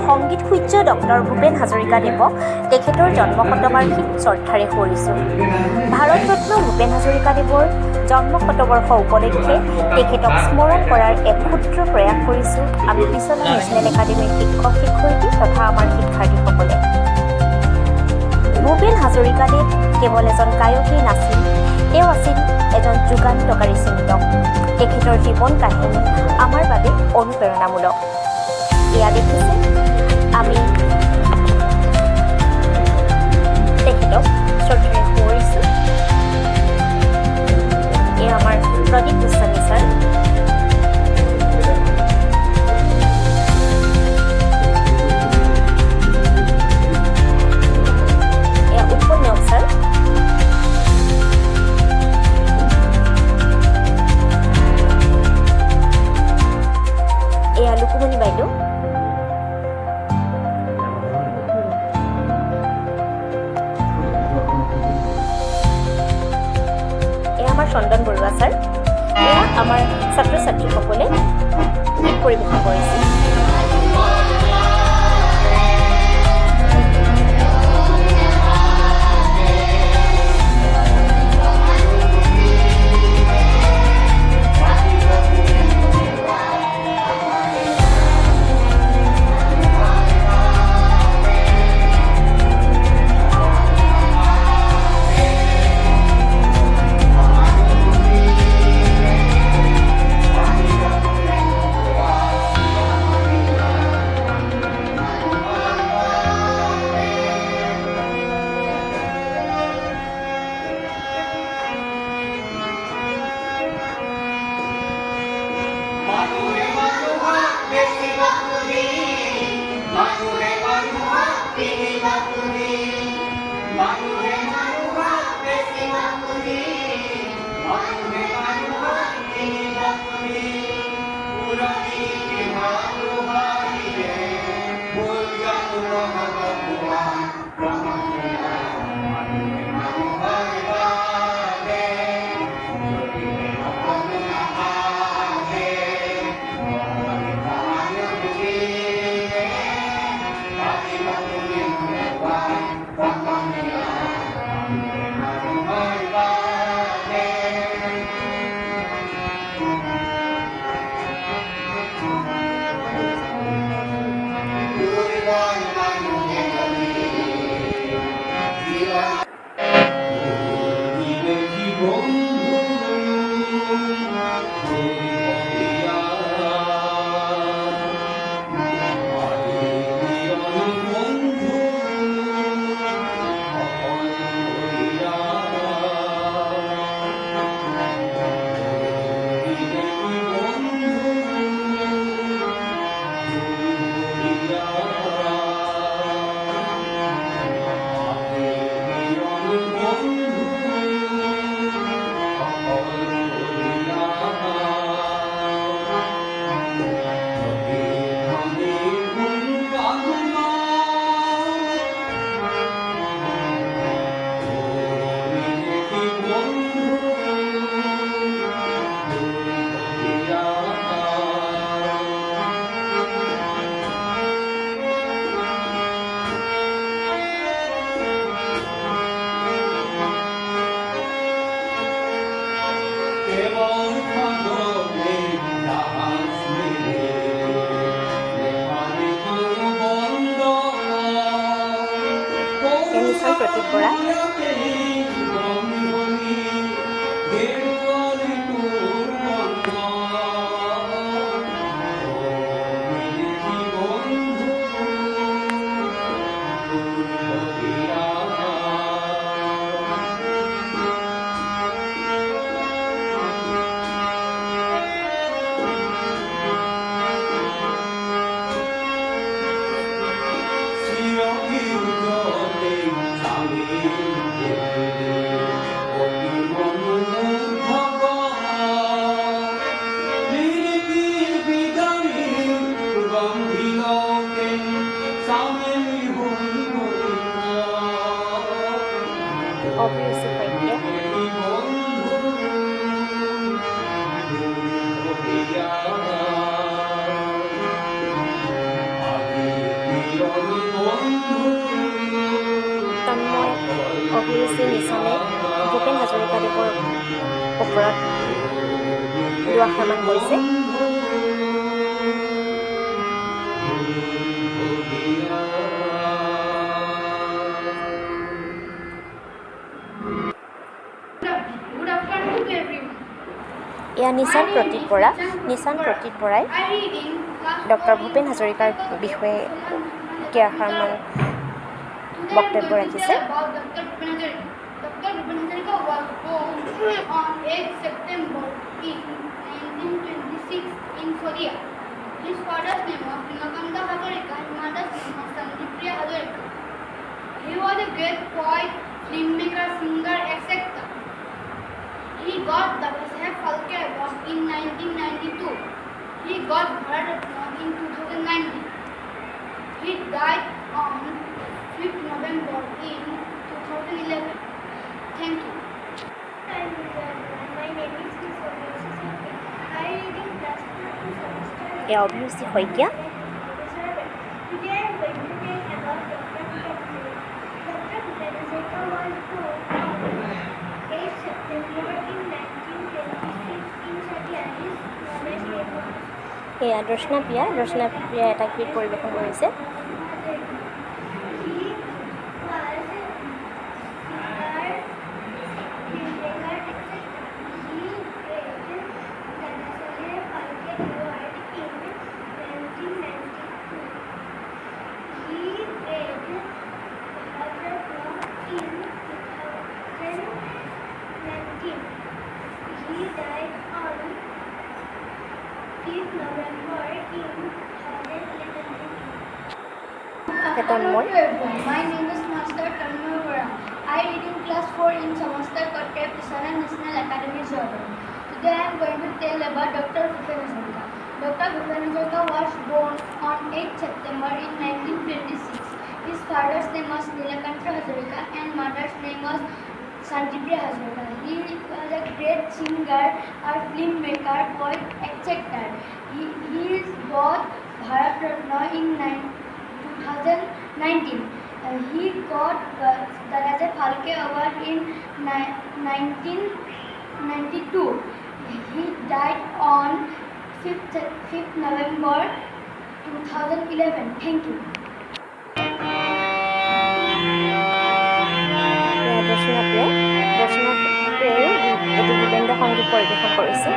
সংগীত সূৰ্য ডক্টৰ ভূপেন হাজৰিকাদেৱক তেখেতৰ জন্ম শতবাৰ্ষিক শ্ৰদ্ধাৰে সোঁৱৰিছোঁ। ভাৰতৰত্ন ভূপেন হাজৰিকাদেৱৰ জন্ম শতবৰ্ষ উপলক্ষে তেখেতক স্মৰণ কৰাৰ এক ক্ষুদ্ৰ প্ৰয়াস কৰিছোঁ আমি পিছলা নেশ্যনেল একাডেমীৰ শিক্ষক শিক্ষয়িত্ৰী তথা আমাৰ শিক্ষাৰ্থীসকলে। ভূপেন হাজৰিকাদেৱ কেৱল এজন গায়কেই নাছিল, তেওঁ আছিল এজন যুগান্তকাৰী চিন্তক। তেখেতৰ জীৱন কাহিনী আমাৰ বাবে অনুপ্ৰেৰণামূলক। এয়া দেখিছে আমি তেখেতক শ্ৰদ্ধাৰে সোঁৱৰিছোঁ। এয়া আমাৰ প্ৰদীপ গোস্বামী ছাৰ। এয়া উৎপল নেওগ ছাৰ। এয়া লুকুমণি বাইদেউ। এয়া আমাৰ চন্দন বৰুৱা ছাৰ। এয়া আমাৰ ছাত্ৰ ছাত্ৰীসকলে গীত পৰিৱেশন কৰিছে। প্ৰতীক বৰা। অভিৰুচি নিচানে ভূপেন হাজৰিকাদেৱৰ ওপৰত দুআষাৰমান কৰিছে। এয়া নিচান প্ৰতীক বৰা। নিচান প্ৰতীক বৰাই ডক্টৰ ভূপেন হাজৰিকাৰ বিষয়ে কেইআষাৰমান বক্তব্য ৰাখিছে। Dr. Bhupen Hazarika was born on 8 September in 1926 in Korea. His father's name was Nilakanta Hazarika and mother's name was Sanjipriya Hazarika. He was a great poet, filmmaker, singer, etc. He got the Dasaheb Phalke Award in 1992. He got Bharat Ratna in 2019. He died on 5th November in 2011. Thank you. My name is Kisori. I read in class 2 semester. এয়া অভিৰুচি Saikia. Today I am going to tell about Dr. Bhupen Hazarika. Dr. Bhupen Hazarika was born on 8 September in 1926 in Sadia. His mother's name was এয়া দৰ্শনা প্ৰিয়া। দৰ্শনা প্ৰিয়া এটা গীত পৰিৱেশন কৰিছে। He died on 5th November in 2011. Tanmoy. My name is Master Tanmoy Bora. I read in class 4 in Samasta Kotte Pisana National Academy Jordan. Today I am going to tell about Dr. Bhupen Hazarika. Dr. Bhupen Hazarika was born on 8 September in 1926. His father's name was Nilakanta Hazarika and mother's name was Sanjipriya Hazarika. He was a great singer, a filmmaker, poet, etc. He got Bharat Ratna in 2019. He got the Dasaheb Phalke Award in 1992. He died on 5th November 2011. Thank you. Darshana প্ৰিয়াই এটি ভূপেন্দ্ৰ সংগীত পৰিৱেশন কৰিছে।